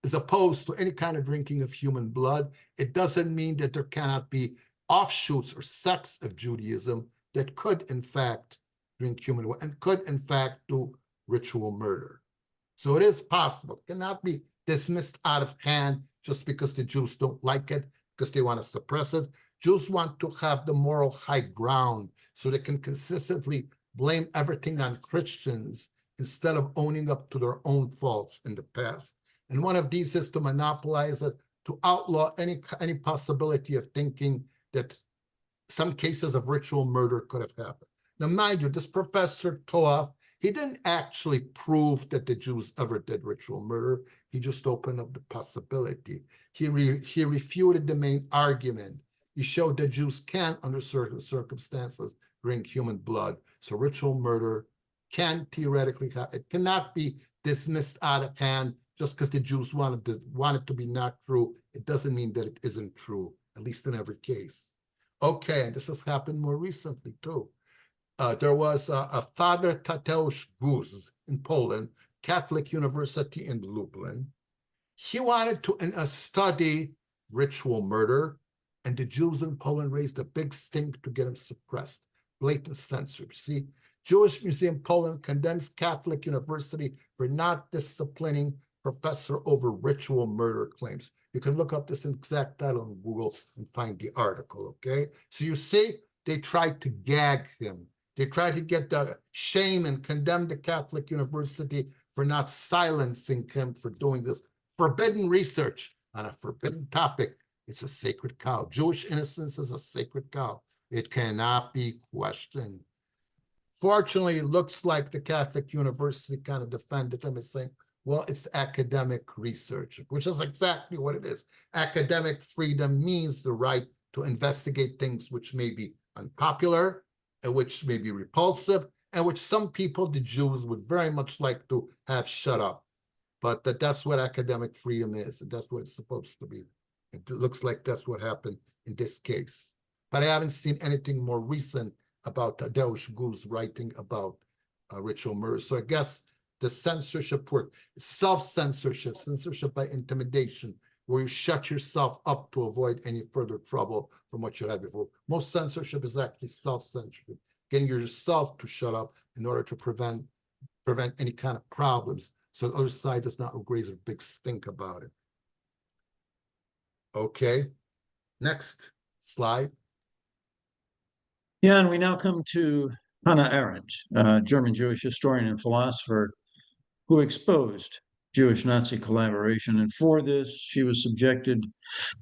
as opposed to any kind of drinking of human blood. It doesn't mean that there cannot be offshoots or sects of Judaism that could, in fact, drink human blood and could, in fact, do ritual murder. So it is possible. It cannot be dismissed out of hand just because the Jews don't like it, because they want to suppress it. Jews want to have the moral high ground so they can consistently blame everything on Christians instead of owning up to their own faults in the past. And one of these is to monopolize it, to outlaw any possibility of thinking that some cases of ritual murder could have happened. Now, mind you, this Professor Toaff, he didn't actually prove that the Jews ever did ritual murder. He just opened up the possibility. He refuted the main argument. He showed that Jews can, under certain circumstances, drink human blood. So ritual murder can theoretically happen. It cannot be dismissed out of hand just because the Jews want it to be not true. It doesn't mean that it isn't true, at least in every case. Okay, and this has happened more recently too. There was a Father Tadeusz Guzik in Poland, Catholic University in Lublin. He wanted to study ritual murder, and the Jews in Poland raised a big stink to get him suppressed. Blatant censorship. See, Jewish Museum Poland condemns Catholic University for not disciplining professor over ritual murder claims. You can look up this exact title on Google and find the article, okay? So you see, they tried to gag him. They tried to get the shame and condemn the Catholic University for not silencing him for doing this forbidden research on a forbidden topic. It's a sacred cow. Jewish innocence is a sacred cow. It cannot be questioned. Fortunately, it looks like the Catholic University kind of defended him as saying, well, it's academic research, which is exactly what it is. Academic freedom means the right to investigate things which may be unpopular, and which may be repulsive, and which some people, the Jews, would very much like to have shut up. But that's what academic freedom is, and that's what it's supposed to be. It looks like that's what happened in this case. But I haven't seen anything more recent about Tadeusz Guzik writing about ritual murder. So I guess the censorship work, self-censorship, censorship by intimidation, where you shut yourself up to avoid any further trouble from what you had before. Most censorship is actually self-censorship, getting yourself to shut up in order to prevent any kind of problems, so the other side does not raise a big stink about it. Okay, next slide. Yeah, and we now come to Hannah Arendt, a German Jewish historian and philosopher who exposed Jewish Nazi collaboration. And for this, she was subjected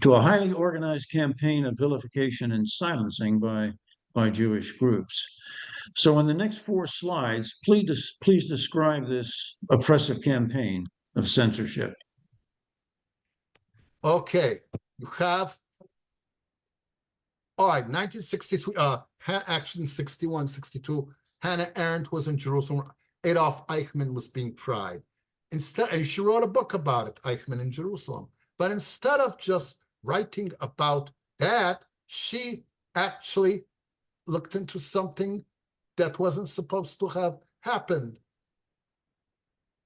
to a highly organized campaign of vilification and silencing by Jewish groups. So in the next 4 slides, please describe this oppressive campaign of censorship. Okay, you have, all right, 1963, actually 61, 62, Hannah Arendt was in Jerusalem. Adolf Eichmann was being tried. Instead, and she wrote a book about it, Eichmann in Jerusalem. But instead of just writing about that, she actually looked into something that wasn't supposed to have happened.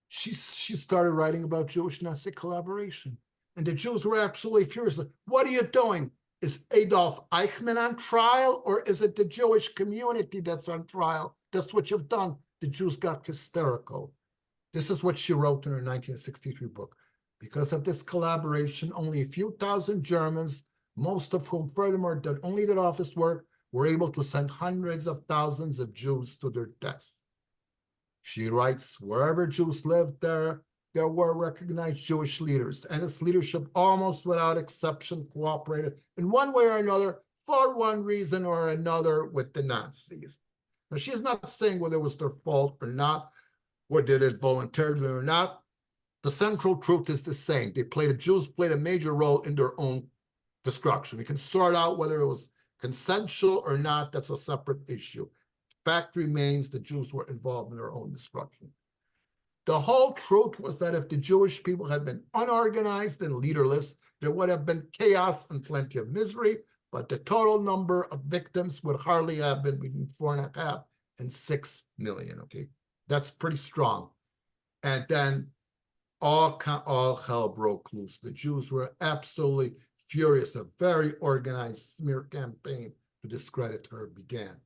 She started writing about Jewish Nazi collaboration. And the Jews were absolutely furious. Like, what are you doing? Is Adolf Eichmann on trial, or is it the Jewish community that's on trial? That's what you've done. The Jews got hysterical. This is what she wrote in her 1963 book. Because of this collaboration, only a few thousand Germans, most of whom furthermore only did office work, were able to send hundreds of thousands of Jews to their deaths. She writes, wherever Jews lived, there were recognized Jewish leaders, and this leadership almost without exception cooperated in one way or another, for one reason or another, with the Nazis. Now, she's not saying whether it was their fault or not, or did it voluntarily or not. The central truth is the same. The Jews played a major role in their own destruction. We can sort out whether it was consensual or not. That's a separate issue. Fact remains the Jews were involved in their own destruction. The whole truth was that if the Jewish people had been unorganized and leaderless, there would have been chaos and plenty of misery, but the total number of victims would hardly have been between 4.5 and 6 million, okay? That's pretty strong. And then all hell broke loose. The Jews were absolutely furious. A very organized smear campaign to discredit her began.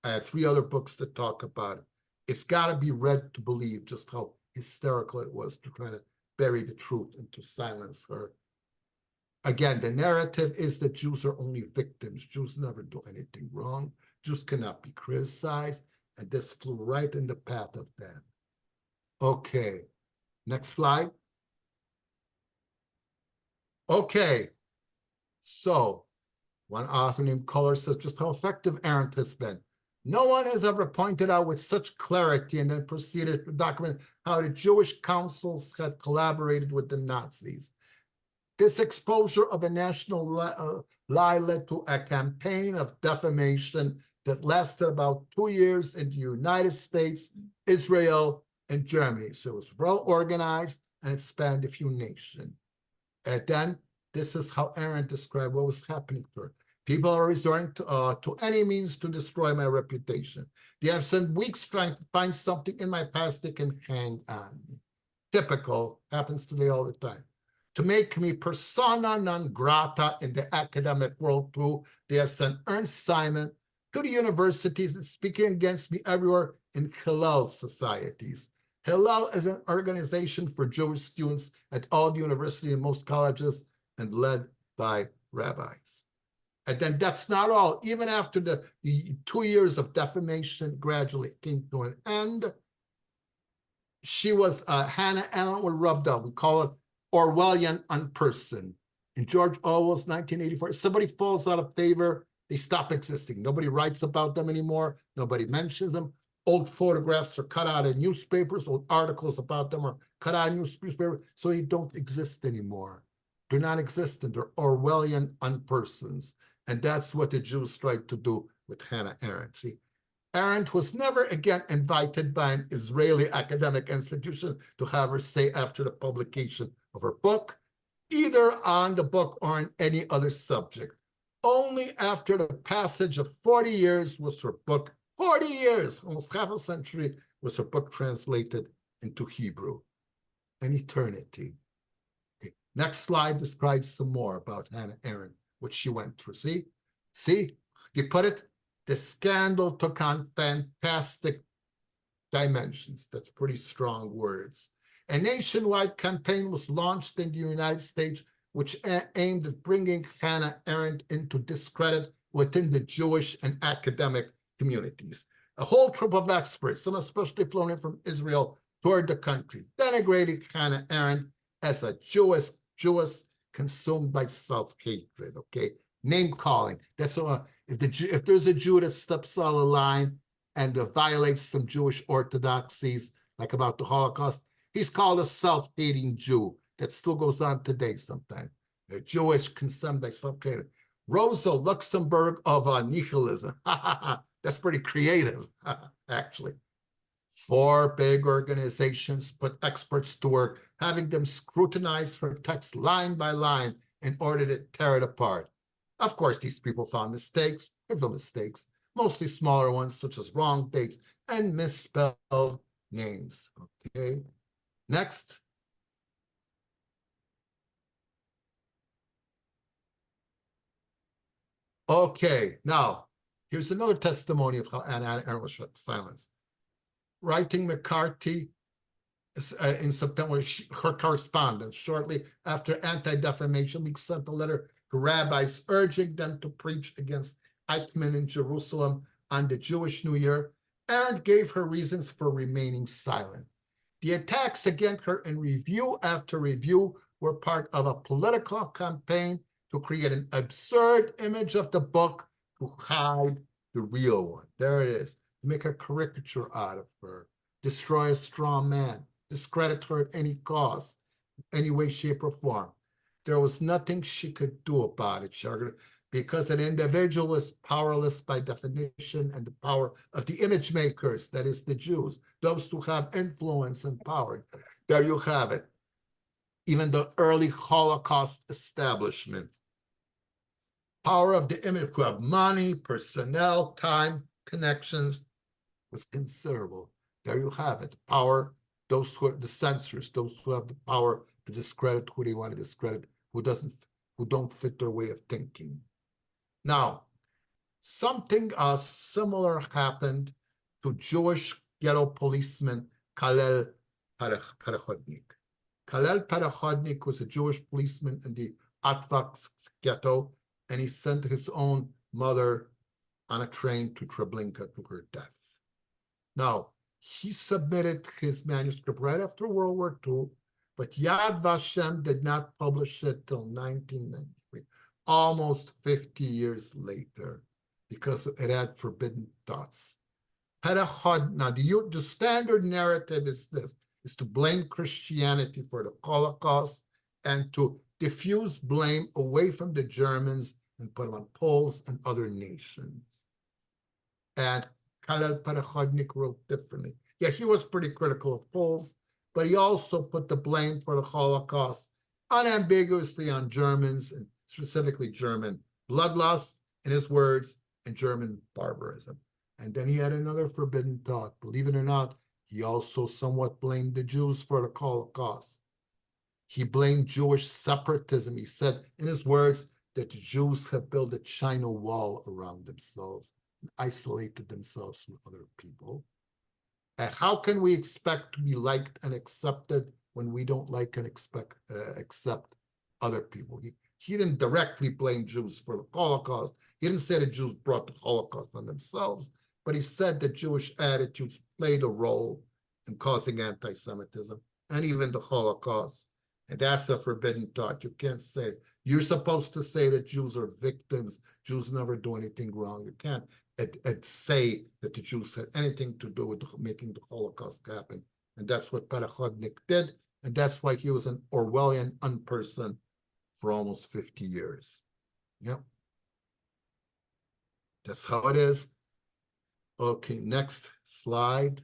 I have 3 other books that talk about it. It's got to be read to believe just how hysterical it was to try to bury the truth and to silence her. Again, the narrative is that Jews are only victims. Jews never do anything wrong. Jews cannot be criticized. And this flew right in the path of that. Okay, next slide. Okay, so one author named Kohler says just how effective Arendt has been. No one has ever pointed out with such clarity and then proceeded to document how the Jewish councils had collaborated with the Nazis. This exposure of a national lie led to a campaign of defamation that lasted about 2 years in the United States, Israel, and Germany. So it was well organized and it spanned a few nations. And then this is how Arendt described what was happening to her. People are resorting to any means to destroy my reputation. They have spent weeks trying to find something in my past they can hang on me. Typical, happens today all the time. To make me persona non grata in the academic world too, they have sent Ernst Simon to the universities and speaking against me everywhere in Hillel societies. Hillel is an organization for Jewish students at all the universities and most colleges and led by rabbis. And then that's not all. Even after the 2 years of defamation gradually came to an end, she was, Hannah Arendt was rubbed out. We call it Orwellian unperson. In George Orwell's 1984, if somebody falls out of favor, they stop existing. Nobody writes about them anymore. Nobody mentions them. Old photographs are cut out of newspapers. Old articles about them are cut out of newspapers, so they don't exist anymore. They're not existent. They're Orwellian unpersons. And that's what the Jews tried to do with Hannah Arendt. See, Arendt was never again invited by an Israeli academic institution to have her say after the publication of her book, either on the book or on any other subject. Only after the passage of 40 years was her book, 40 years, almost half a century, was her book translated into Hebrew. An eternity. Okay. Next slide describes some more about Hannah Arendt, what she went through. See, you put it? The scandal took on fantastic dimensions. That's pretty strong words. A nationwide campaign was launched in the United States, which aimed at bringing Hannah Arendt into discredit within the Jewish and academic communities. A whole troop of experts, some especially flown in from Israel, toured the country, denigrating Hannah Arendt as a Jewess consumed by self-hatred, okay? Name calling. That's if there's a Jew that steps out of the line and violates some Jewish orthodoxies, like about the Holocaust, he's called a self-hating Jew. That still goes on today sometimes. A Jewish consumed by self-hatred. Rosa Luxemburg of nihilism. That's pretty creative, actually. 4 big organizations put experts to work, having them scrutinize her text line by line in order to tear it apart. Of course, these people found mistakes, trivial mistakes, mostly smaller ones, such as wrong dates and misspelled names. Okay, next. Okay, now, here's another testimony of how Hannah Arendt was silenced. Writing McCarthy in September, her correspondence, shortly after Anti-Defamation League sent a letter to rabbis urging them to preach against Eichmann in Jerusalem on the Jewish New Year, Arendt gave her reasons for remaining silent. The attacks against her in review after review were part of a political campaign to create an absurd image of the book to hide the real one. There it is. Make a caricature out of her, destroy a strong man, discredit her at any cost, any way, shape, or form. There was nothing she could do about it, because an individual is powerless by definition, and the power of the image makers, that is the Jews, those who have influence and power. There you have it. Even the early Holocaust establishment. Power of the image who have money, personnel, time, connections was considerable. There you have it. Power those who are the censors, those who have the power to discredit who they want to discredit, who don't fit their way of thinking. Now, something similar happened to Jewish ghetto policeman Kalel Perechodnik. Kalel Perechodnik was a Jewish policeman in the Atvak ghetto, and he sent his own mother on a train to Treblinka to her death. Now, he submitted his manuscript right after World War II, but Yad Vashem did not publish it till 1993, almost 50 years later, because it had forbidden thoughts. Now, the standard narrative is this, is to blame Christianity for the Holocaust and to diffuse blame away from the Germans and put them on Poles and other nations. And Kalel Perechodnik wrote differently. Yeah, he was pretty critical of Poles, but he also put the blame for the Holocaust unambiguously on Germans, and specifically German bloodlust, in his words, and German barbarism. And then he had another forbidden thought. Believe it or not, he also somewhat blamed the Jews for the Holocaust. He blamed Jewish separatism. He said, in his words, that the Jews have built a China wall around themselves and isolated themselves from other people. And how can we expect to be liked and accepted when we don't like and accept other people? He didn't directly blame Jews for the Holocaust. He didn't say the Jews brought the Holocaust on themselves, but he said that Jewish attitudes played a role in causing anti-Semitism and even the Holocaust. And that's a forbidden thought. You can't say, you're supposed to say that Jews are victims. Jews never do anything wrong. You can't say that the Jews had anything to do with making the Holocaust happen. And that's what Perechodnik did. And that's why he was an Orwellian unperson for almost 50 years. Yep. That's how it is. Okay, next slide.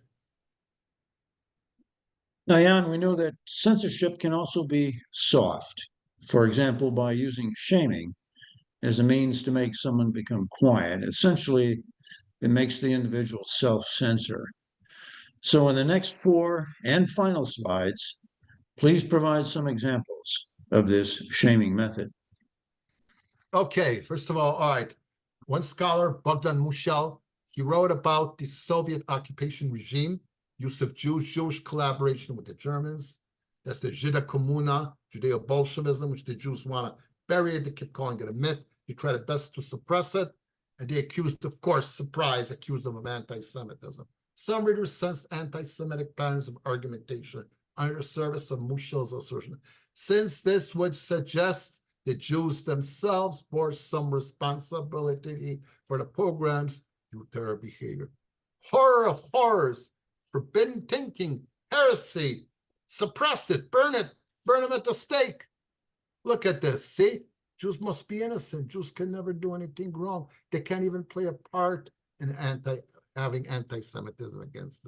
Now, Jan, we know that censorship can also be soft. For example, by using shaming as a means to make someone become quiet. Essentially, it makes the individual self-censor. So in the next 4 and final slides, please provide some examples of this shaming method. Okay, first of all right. One scholar, Bogdan Musiał, he wrote about the Soviet occupation regime, use of Jewish collaboration with the Germans. That's the Żyda Komuna, Judeo-Bolshevism, which the Jews want to bury it. They keep calling it a myth. They try their best to suppress it. And they accused, of course, surprise, accused them of anti-Semitism. Some readers sensed anti-Semitic patterns of argumentation under the service of Musiał's assertion. Since this would suggest the Jews themselves bore some responsibility for the pogroms due to their behavior. Horror of horrors, forbidden thinking, heresy, suppress it, burn them at the stake. Look at this, see? Jews must be innocent. Jews can never do anything wrong. They can't even play a part in having anti-Semitism against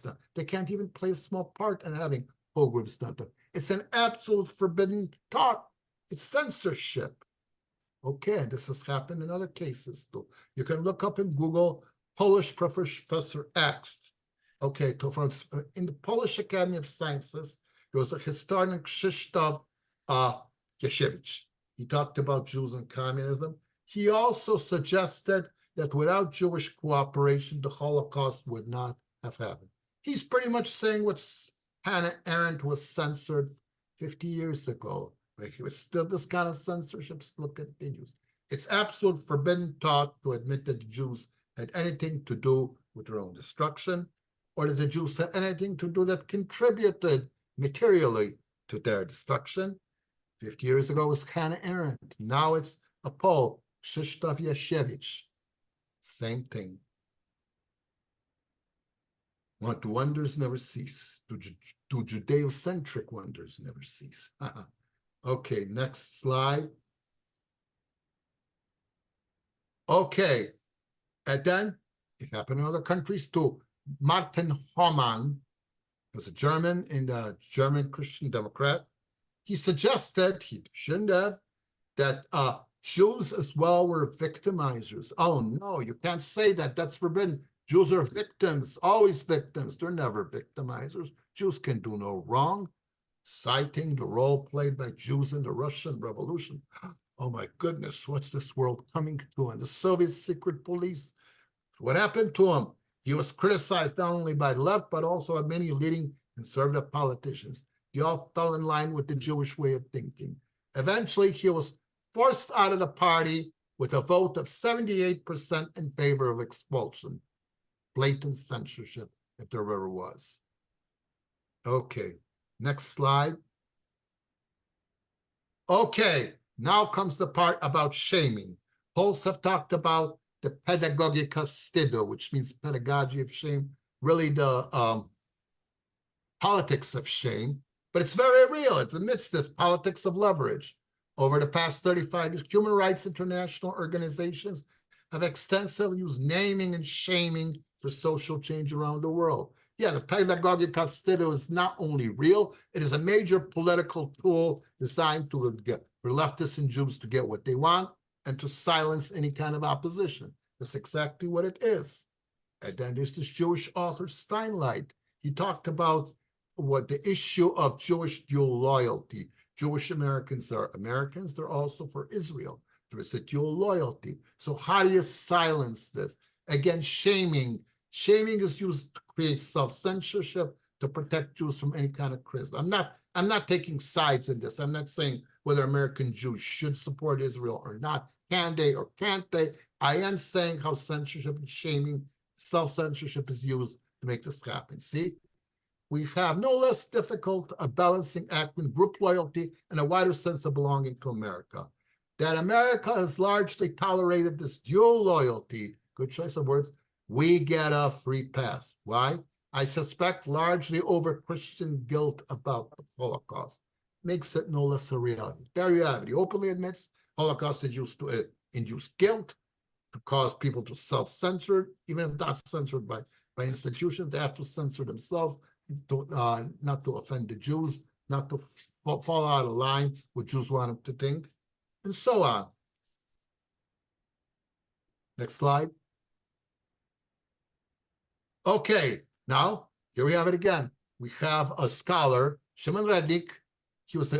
them. They can't even play a small part in having pogroms done to them. It's an absolute forbidden thought. It's censorship. Okay, this has happened in other cases too. You can look up in Google, Polish Professor X. Okay, in the Polish Academy of Sciences, there was a historian, Krzysztof Jasiewicz. He talked about Jews and communism. He also suggested that without Jewish cooperation, the Holocaust would not have happened. He's pretty much saying what Hannah Arendt was censored 50 years ago. But he was still, this kind of censorship still continues. It's absolute forbidden thought to admit that the Jews had anything to do with their own destruction, or that the Jews had anything to do that contributed materially to their destruction. 50 years ago it was Hannah Arendt. Now it's a Pole, Krzysztof Jasiewicz. Same thing. Do wonders never cease? Do Judeo-centric wonders never cease? Okay, next slide. Okay, and then it happened in other countries too. Martin Hohmann was a German in the German Christian Democrat. He suggested, he shouldn't have, that Jews as well were victimizers. Oh no, you can't say that, that's forbidden. Jews are victims, always victims. They're never victimizers. Jews can do no wrong. Citing the role played by Jews in the Russian Revolution. Oh my goodness, what's this world coming to? And the Soviet secret police, what happened to him? He was criticized not only by the left, but also by many leading conservative politicians. They all fell in line with the Jewish way of thinking. Eventually, he was forced out of the party with a vote of 78% in favor of expulsion. Blatant censorship, if there ever was. Okay, next slide. Okay, now comes the part about shaming. Poles have talked about the pedagogika wstydu, which means pedagogy of shame, really the politics of shame, but it's very real. It's amidst this politics of leverage. Over the past 35 years, human rights international organizations have extensively used naming and shaming for social change around the world. Yeah, the pedagogika wstydu is not only real, it is a major political tool designed to get for leftists and Jews to get what they want and to silence any kind of opposition. That's exactly what it is. And then there's this Jewish author Steinlein. He talked about what the issue of Jewish dual loyalty. Jewish Americans are Americans, they're also for Israel. There is a dual loyalty. So how do you silence this? Again, shaming. Shaming is used to create self-censorship to protect Jews from any kind of criticism. I'm not taking sides in this. I'm not saying whether American Jews should support Israel or not. Can they or can't they? I am saying how censorship and shaming, self-censorship is used to make this happen. See? We have no less difficult a balancing act between group loyalty and a wider sense of belonging to America. That America has largely tolerated this dual loyalty, good choice of words, we get a free pass. Why? I suspect largely over Christian guilt about the Holocaust. Makes it no less a reality. There you have it. He openly admits Holocaust is used to induce guilt, to cause people to self-censor, even if not censored by institutions, they have to censor themselves, to, not to offend the Jews, not to fall out of line what Jews want them to think, and so on. Next slide. Okay, now here we have it again. We have a scholar, Shimon Rednik. He was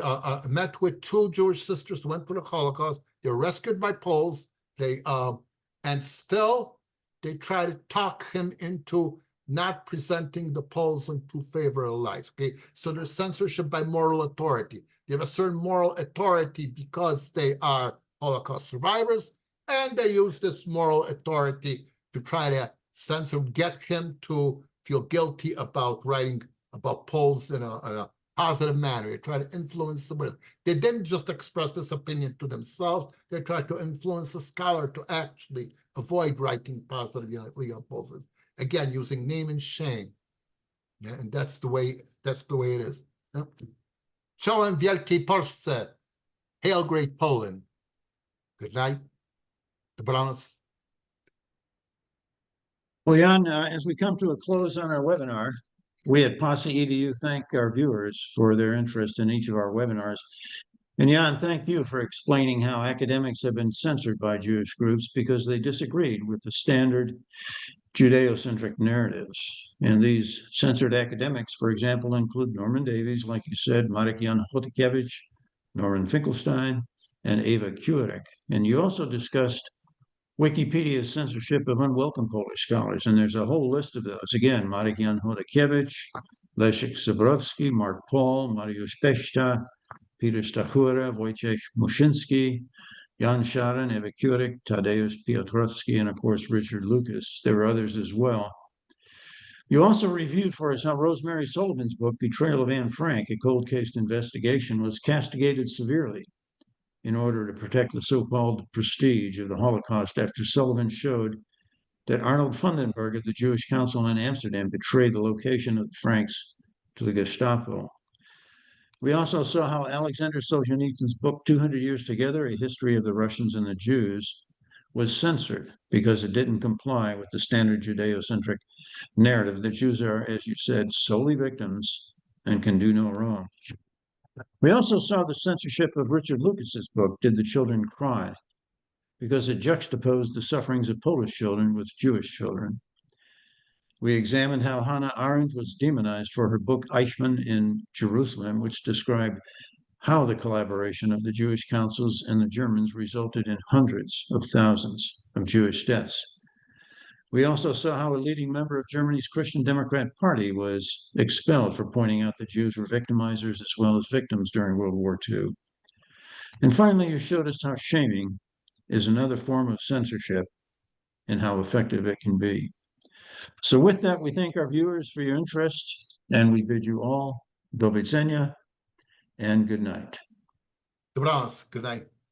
met with two Jewish sisters who went through the Holocaust. They were rescued by Poles. And still they try to talk him into not presenting the Poles into favor of life. Okay, so there's censorship by moral authority. They have a certain moral authority because they are Holocaust survivors, and they use this moral authority to try to censor, get him to feel guilty about writing about Poles in a positive manner. They try to influence somebody. They didn't just express this opinion to themselves. They tried to influence a scholar to actually avoid writing positively on Poles. Again, using name and shame. Yeah, and that's the way it is. Yeah. Czołem Wielkiej Polsce. Hail Great Poland. Good night. Dobranoc. Well, Jan, as we come to a close on our webinar, we at POSSE EDU thank our viewers for their interest in each of our webinars. And Jan, thank you for explaining how academics have been censored by Jewish groups because they disagreed with the standard Judeo-centric narratives. And these censored academics, for example, include Norman Davies, like you said, Marek Jan Chodakiewicz, Norman Finkelstein, and Ewa Kurek. And you also discussed Wikipedia's censorship of unwelcome Polish scholars, and there's a whole list of those. Again, Marek Jan Chodakiewicz, Leszek Zebrowski, Mark Paul, Mariusz Bechta, Peter Stachura, Wojciech Muszynski, Jan Zaryn, Ewa Kurek, Tadeusz Piotrowski, and of course, Richard Lucas. There were others as well. You also reviewed for us how Rosemary Sullivan's book, Betrayal of Anne Frank, a cold case investigation, was castigated severely in order to protect the so-called prestige of the Holocaust after Sullivan showed that Arnold Fundenberg of the Jewish Council in Amsterdam betrayed the location of the Franks to the Gestapo. We also saw how Alexander Solzhenitsyn's book, 200 Years Together, A History of the Russians and the Jews, was censored because it didn't comply with the standard Judeo-centric narrative that Jews are, as you said, solely victims and can do no wrong. We also saw the censorship of Richard Lucas's book, Did the Children Cry? Because it juxtaposed the sufferings of Polish children with Jewish children. We examined how Hannah Arendt was demonized for her book Eichmann in Jerusalem, which described how the collaboration of the Jewish councils and the Germans resulted in hundreds of thousands of Jewish deaths. We also saw how a leading member of Germany's Christian Democrat Party was expelled for pointing out that Jews were victimizers as well as victims during World War II. And finally, you showed us how shaming is another form of censorship and how effective it can be. So with that, we thank our viewers for your interest, and we bid you all do widzenia and good night. Dobranoc, good night.